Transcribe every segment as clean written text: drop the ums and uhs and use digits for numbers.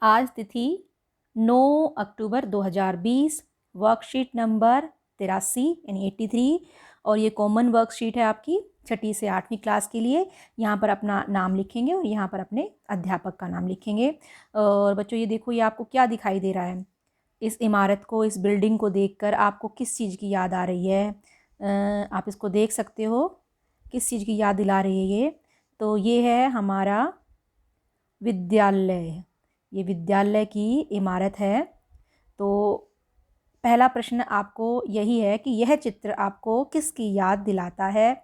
आज तिथि 9 अक्टूबर 2020, worksheet number 83 यानी 83, और ये कॉमन वर्कशीट है आपकी 6ठी से 8वीं क्लास के लिए। यहाँ पर अपना नाम लिखेंगे और यहाँ पर अपने अध्यापक का नाम लिखेंगे। और बच्चों ये देखो, ये आपको क्या दिखाई दे रहा है? इस इमारत को, इस बिल्डिंग को देखकर आपको किस चीज़ की याद आ रही है? आप इसको देख सकते हो, किस चीज़ की याद दिला रही है ये? तो ये है हमारा विद्यालय। ये विद्यालय की इमारत है। तो पहला प्रश्न आपको यही है कि यह चित्र आपको किसकी याद दिलाता है?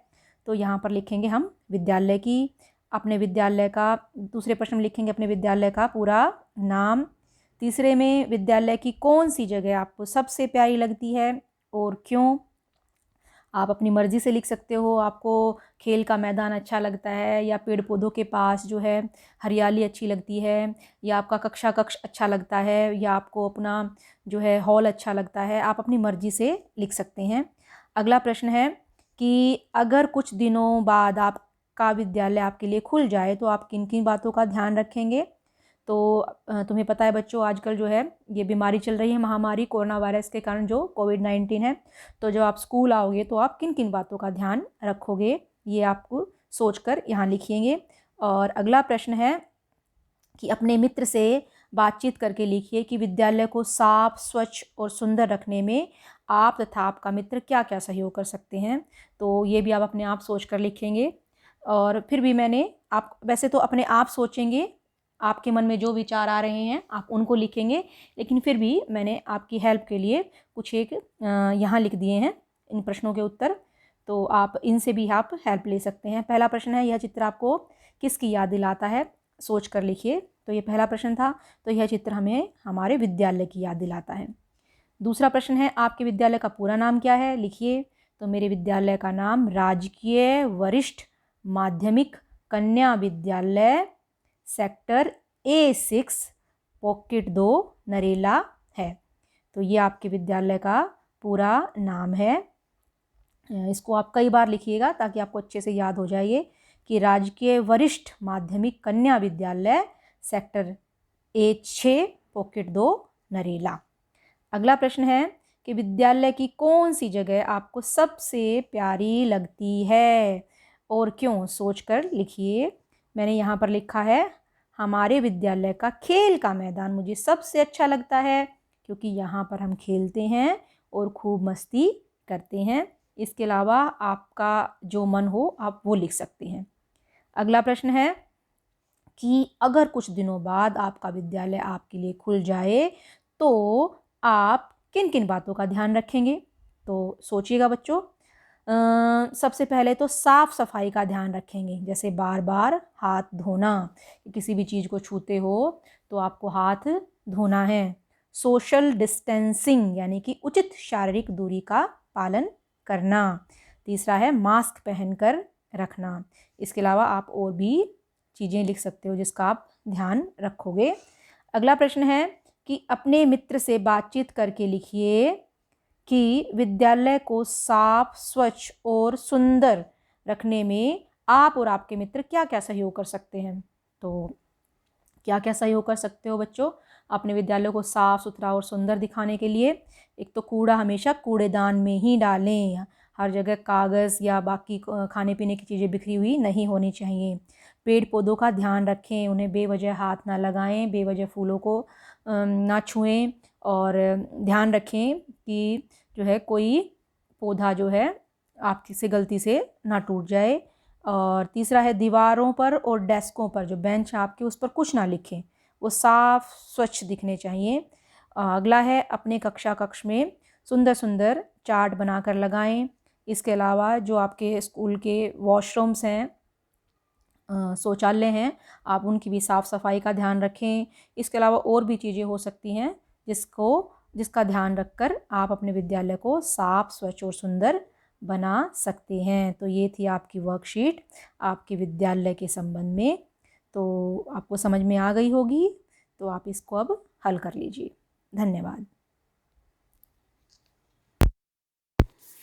तो यहाँ पर लिखेंगे हम विद्यालय की, अपने विद्यालय का। दूसरे प्रश्न में लिखेंगे अपने विद्यालय का पूरा नाम। तीसरे में विद्यालय की कौन सी जगह आपको सबसे प्यारी लगती है और क्यों? आप अपनी मर्ज़ी से लिख सकते हो। आपको खेल का मैदान अच्छा लगता है, या पेड़ पौधों के पास जो है हरियाली अच्छी लगती है, या आपका कक्षा कक्ष अच्छा लगता है, या आपको अपना जो है हॉल अच्छा लगता है। आप अपनी मर्ज़ी से लिख सकते हैं। अगला प्रश्न है कि अगर कुछ दिनों बाद आपका विद्यालय आपके लिए खुल जाए तो आप किन किन बातों का ध्यान रखेंगे? तो तुम्हें पता है बच्चों, आजकल जो है ये बीमारी चल रही है, महामारी कोरोना वायरस के कारण जो कोविड-19 है। तो जब आप स्कूल आओगे तो आप किन किन बातों का ध्यान रखोगे, ये आपको सोचकर यहाँ लिखिएंगे। और अगला प्रश्न है कि अपने मित्र से बातचीत करके लिखिए कि विद्यालय को साफ, स्वच्छ और सुंदर रखने में आप तथा आपका मित्र क्या क्या सहयोग कर सकते हैं। तो ये भी आप अपने आप सोच कर लिखेंगे। और फिर भी मैंने आप वैसे तो अपने आप सोचेंगे, आपके मन में जो विचार आ रहे हैं आप उनको लिखेंगे, लेकिन फिर भी मैंने आपकी हेल्प के लिए कुछ एक यहाँ लिख दिए हैं इन प्रश्नों के उत्तर। तो आप इनसे भी आप हेल्प ले सकते हैं। पहला प्रश्न है, यह चित्र आपको किसकी याद दिलाता है? सोच कर लिखिए। तो ये पहला प्रश्न था। तो यह चित्र हमें हमारे विद्यालय की याद दिलाता है। दूसरा प्रश्न है, आपके विद्यालय का पूरा नाम क्या है? लिखिए। तो मेरे विद्यालय का नाम राजकीय वरिष्ठ माध्यमिक कन्या विद्यालय सेक्टर A6 पॉकेट 2 नरेला है। तो ये आपके विद्यालय का पूरा नाम है। इसको आप कई बार लिखिएगा ताकि आपको अच्छे से याद हो जाए कि राजकीय वरिष्ठ माध्यमिक कन्या विद्यालय सेक्टर A6 पॉकेट 2 नरेला। अगला प्रश्न है कि विद्यालय की कौन सी जगह आपको सबसे प्यारी लगती है और क्यों? सोचकर लिखिए। मैंने यहाँ पर लिखा है, हमारे विद्यालय का खेल का मैदान मुझे सबसे अच्छा लगता है क्योंकि यहाँ पर हम खेलते हैं और खूब मस्ती करते हैं। इसके अलावा आपका जो मन हो आप वो लिख सकते हैं। अगला प्रश्न है कि अगर कुछ दिनों बाद आपका विद्यालय आपके लिए खुल जाए तो आप किन किन बातों का ध्यान रखेंगे? तो सोचिएगा बच्चों। सबसे पहले तो साफ़ सफाई का ध्यान रखेंगे, जैसे बार बार हाथ धोना। किसी भी चीज़ को छूते हो तो आपको हाथ धोना है। सोशल डिस्टेंसिंग यानी कि उचित शारीरिक दूरी का पालन करना। तीसरा है मास्क पहनकर रखना। इसके अलावा आप और भी चीज़ें लिख सकते हो जिसका आप ध्यान रखोगे। अगला प्रश्न है कि अपने मित्र से बातचीत करके लिखिए कि विद्यालय को साफ, स्वच्छ और सुंदर रखने में आप और आपके मित्र क्या क्या सहयोग कर सकते हैं। तो क्या क्या सहयोग कर सकते हो बच्चों अपने विद्यालय को साफ सुथरा और सुंदर दिखाने के लिए? एक तो कूड़ा हमेशा कूड़ेदान में ही डालें। हर जगह कागज़ या बाकी खाने पीने की चीज़ें बिखरी हुई नहीं होनी चाहिए। पेड़ पौधों का ध्यान रखें, उन्हें बेवजह हाथ ना लगाएं, बेवजह फूलों को ना छुएं, और ध्यान रखें कि जो है कोई पौधा जो है आपकी से गलती से ना टूट जाए। और तीसरा है दीवारों पर और डेस्कों पर, जो बेंच आपके उस पर कुछ ना लिखें, वो साफ़ स्वच्छ दिखने चाहिए। अगला है अपने कक्षा कक्ष में सुंदर सुंदर चार्ट बनाकर लगाएं। इसके अलावा जो आपके स्कूल के वॉशरूम्स हैं, शौचालय हैं, आप उनकी भी साफ़ सफाई का ध्यान रखें। इसके अलावा और भी चीज़ें हो सकती हैं जिसका ध्यान रखकर आप अपने विद्यालय को साफ, स्वच्छ और सुंदर बना सकते हैं। तो ये थी आपकी वर्कशीट आपके विद्यालय के संबंध में। तो आपको समझ में आ गई होगी, तो आप इसको अब हल कर लीजिए। धन्यवाद।